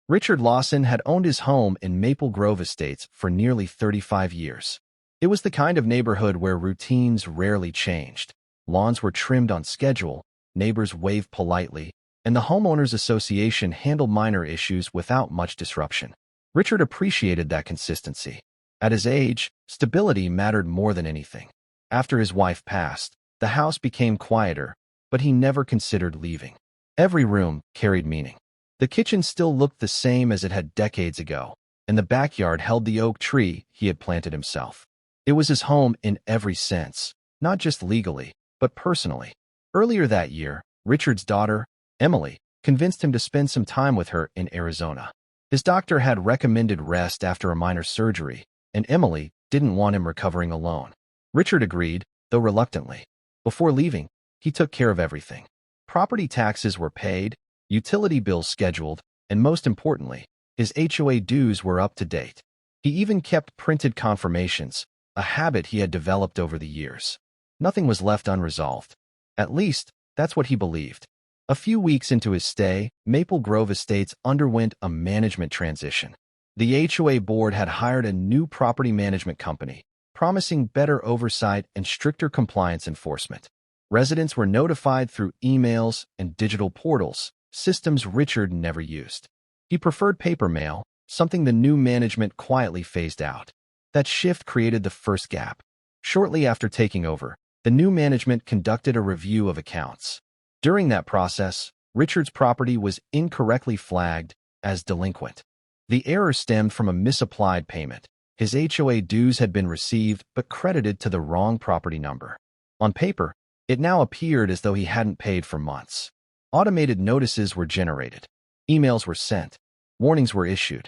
Richard Lawson had owned his home in Maple Grove Estates for nearly 35 years. It was the kind of neighborhood where routines rarely changed. Lawns were trimmed on schedule, neighbors waved politely, and the homeowners association handled minor issues without much disruption. Richard appreciated that consistency. At his age, stability mattered more than anything. After his wife passed, the house became quieter, but he never considered leaving. Every room carried meaning. The kitchen still looked the same as it had decades ago, and the backyard held the oak tree he had planted himself. It was his home in every sense, not just legally, but personally. Earlier that year, Richard's daughter, Emily, convinced him to spend some time with her in Arizona. His doctor had recommended rest after a minor surgery, and Emily didn't want him recovering alone. Richard agreed, though reluctantly. Before leaving, he took care of everything. Property taxes were paid, utility bills scheduled, and most importantly, his HOA dues were up to date. He even kept printed confirmations, a habit he had developed over the years. Nothing was left unresolved. At least, that's what he believed. A few weeks into his stay, Maple Grove Estates underwent a management transition. The HOA board had hired a new property management company, promising better oversight and stricter compliance enforcement. Residents were notified through emails and digital portals, systems Richard never used. He preferred paper mail, something the new management quietly phased out. That shift created the first gap. Shortly after taking over, the new management conducted a review of accounts. During that process, Richard's property was incorrectly flagged as delinquent. The error stemmed from a misapplied payment. His HOA dues had been received but credited to the wrong property number. On paper, it now appeared as though he hadn't paid for months. Automated notices were generated. Emails were sent. Warnings were issued.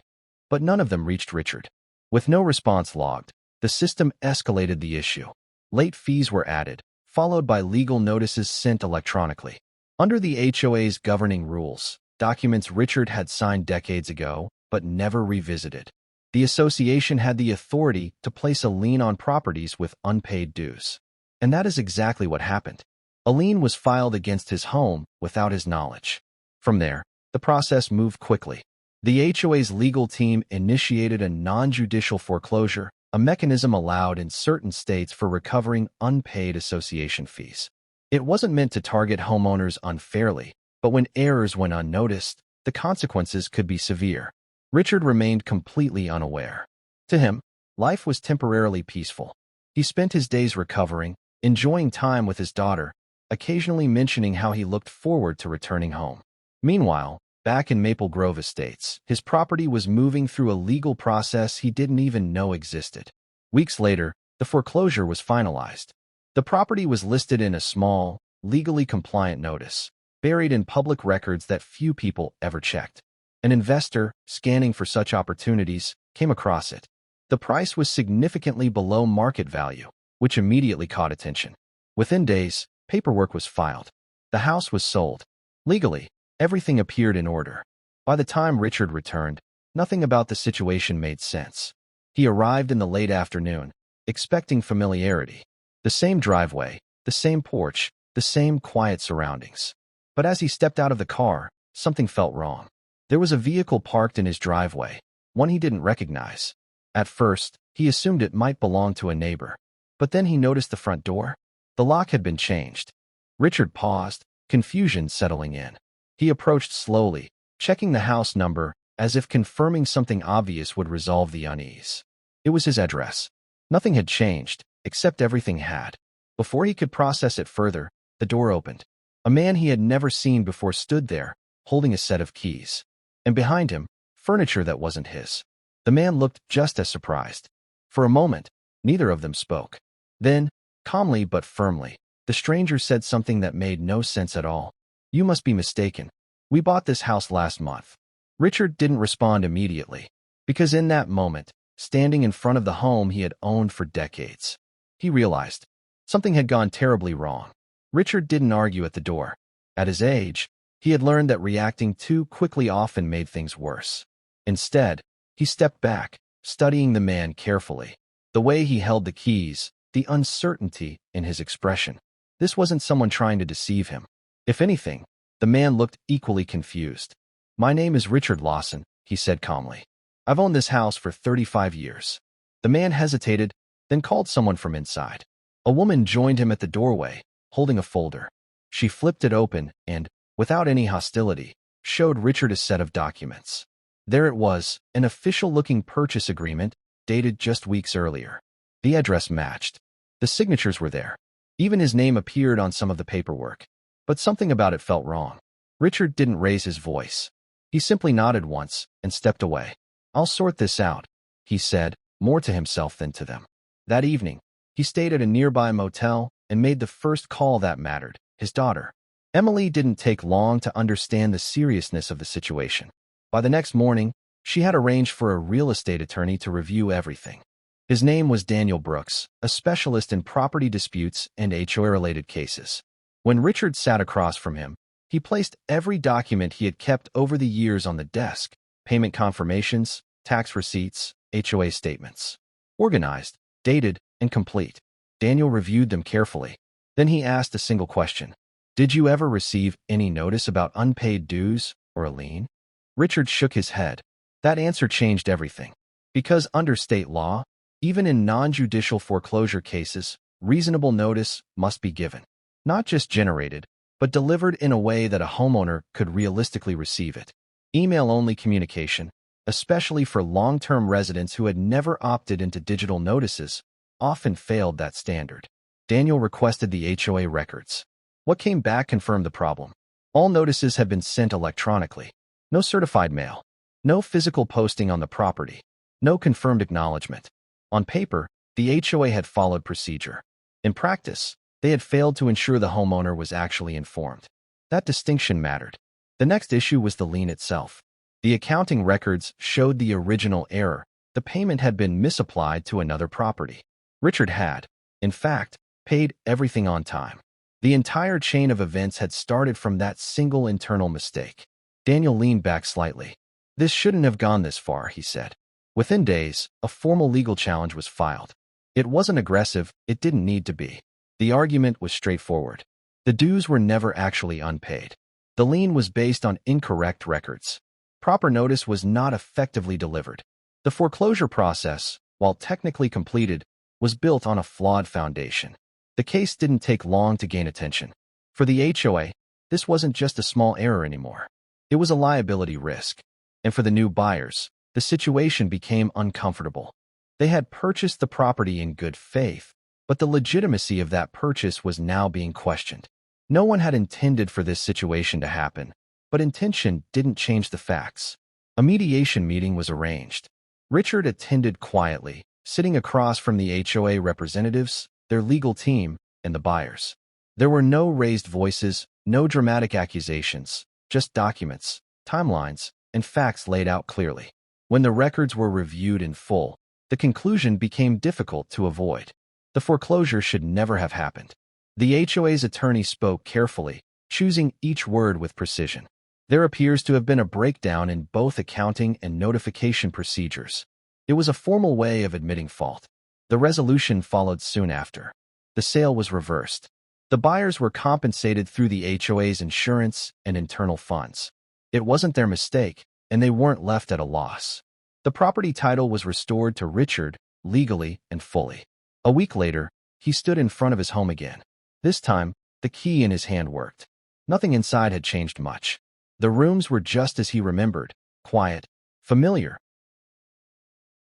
But none of them reached Richard. With no response logged, the system escalated the issue. Late fees were added, followed by legal notices sent electronically. Under the HOA's governing rules, documents Richard had signed decades ago but never revisited. The association had the authority to place a lien on properties with unpaid dues. And that is exactly what happened. A lien was filed against his home without his knowledge. From there, the process moved quickly. The HOA's legal team initiated a non-judicial foreclosure, a mechanism allowed in certain states for recovering unpaid association fees. It wasn't meant to target homeowners unfairly, but when errors went unnoticed, the consequences could be severe. Richard remained completely unaware. To him, life was temporarily peaceful. He spent his days recovering, enjoying time with his daughter, occasionally mentioning how he looked forward to returning home. Meanwhile, back in Maple Grove Estates, his property was moving through a legal process he didn't even know existed. Weeks later, the foreclosure was finalized. The property was listed in a small, legally compliant notice, buried in public records that few people ever checked. An investor, scanning for such opportunities, came across it. The price was significantly below market value, which immediately caught attention. Within days, paperwork was filed. The house was sold. Legally, everything appeared in order. By the time Richard returned, nothing about the situation made sense. He arrived in the late afternoon, expecting familiarity. The same driveway, the same porch, the same quiet surroundings. But as he stepped out of the car, something felt wrong. There was a vehicle parked in his driveway, one he didn't recognize. At first, he assumed it might belong to a neighbor. But then he noticed the front door. The lock had been changed. Richard paused, confusion settling in. He approached slowly, checking the house number, as if confirming something obvious would resolve the unease. It was his address. Nothing had changed, except everything had. Before he could process it further, the door opened. A man he had never seen before stood there, holding a set of keys. And behind him, furniture that wasn't his. The man looked just as surprised. For a moment, neither of them spoke. Then, calmly but firmly, the stranger said something that made no sense at all. "You must be mistaken. We bought this house last month." Richard didn't respond immediately, because in that moment, standing in front of the home he had owned for decades, he realized something had gone terribly wrong. Richard didn't argue at the door. At his age, he had learned that reacting too quickly often made things worse. Instead, he stepped back, studying the man carefully. The way he held the keys, the uncertainty in his expression. This wasn't someone trying to deceive him. If anything, the man looked equally confused. "My name is Richard Lawson," he said calmly. "I've owned this house for 35 years. The man hesitated, then called someone from inside. A woman joined him at the doorway, holding a folder. She flipped it open and, without any hostility, showed Richard a set of documents. There it was, an official-looking purchase agreement dated just weeks earlier. The address matched. The signatures were there. Even his name appeared on some of the paperwork. But something about it felt wrong. Richard didn't raise his voice. He simply nodded once and stepped away. "I'll sort this out," he said, more to himself than to them. That evening, he stayed at a nearby motel and made the first call that mattered, his daughter. Emily didn't take long to understand the seriousness of the situation. By the next morning, she had arranged for a real estate attorney to review everything. His name was Daniel Brooks, a specialist in property disputes and HOA-related cases. When Richard sat across from him, he placed every document he had kept over the years on the desk: payment confirmations, tax receipts, HOA statements. Organized, dated, and complete. Daniel reviewed them carefully. Then he asked a single question. "Did you ever receive any notice about unpaid dues or a lien?" Richard shook his head. That answer changed everything. Because under state law, even in non-judicial foreclosure cases, reasonable notice must be given. Not just generated, but delivered in a way that a homeowner could realistically receive it. Email-only communication, especially for long-term residents who had never opted into digital notices, often failed that standard. Daniel requested the HOA records. What came back confirmed the problem. All notices had been sent electronically. No certified mail. No physical posting on the property. No confirmed acknowledgement. On paper, the HOA had followed procedure. In practice, they had failed to ensure the homeowner was actually informed. That distinction mattered. The next issue was the lien itself. The accounting records showed the original error. The payment had been misapplied to another property. Richard had, in fact, paid everything on time. The entire chain of events had started from that single internal mistake. Daniel leaned back slightly. "This shouldn't have gone this far," he said. Within days, a formal legal challenge was filed. It wasn't aggressive, it didn't need to be. The argument was straightforward. The dues were never actually unpaid. The lien was based on incorrect records. Proper notice was not effectively delivered. The foreclosure process, while technically completed, was built on a flawed foundation. The case didn't take long to gain attention. For the HOA, this wasn't just a small error anymore. It was a liability risk. And for the new buyers, the situation became uncomfortable. They had purchased the property in good faith, but the legitimacy of that purchase was now being questioned. No one had intended for this situation to happen, but intention didn't change the facts. A mediation meeting was arranged. Richard attended quietly, sitting across from the HOA representatives, their legal team, and the buyers. There were no raised voices, no dramatic accusations, just documents, timelines, and facts laid out clearly. When the records were reviewed in full, the conclusion became difficult to avoid. The foreclosure should never have happened. The HOA's attorney spoke carefully, choosing each word with precision. There appears to have been a breakdown in both accounting and notification procedures. It was a formal way of admitting fault. The resolution followed soon after. The sale was reversed. The buyers were compensated through the HOA's insurance and internal funds. It wasn't their mistake, and they weren't left at a loss. The property title was restored to Richard, legally and fully. A week later, he stood in front of his home again. This time, the key in his hand worked. Nothing inside had changed much. The rooms were just as he remembered, quiet, familiar,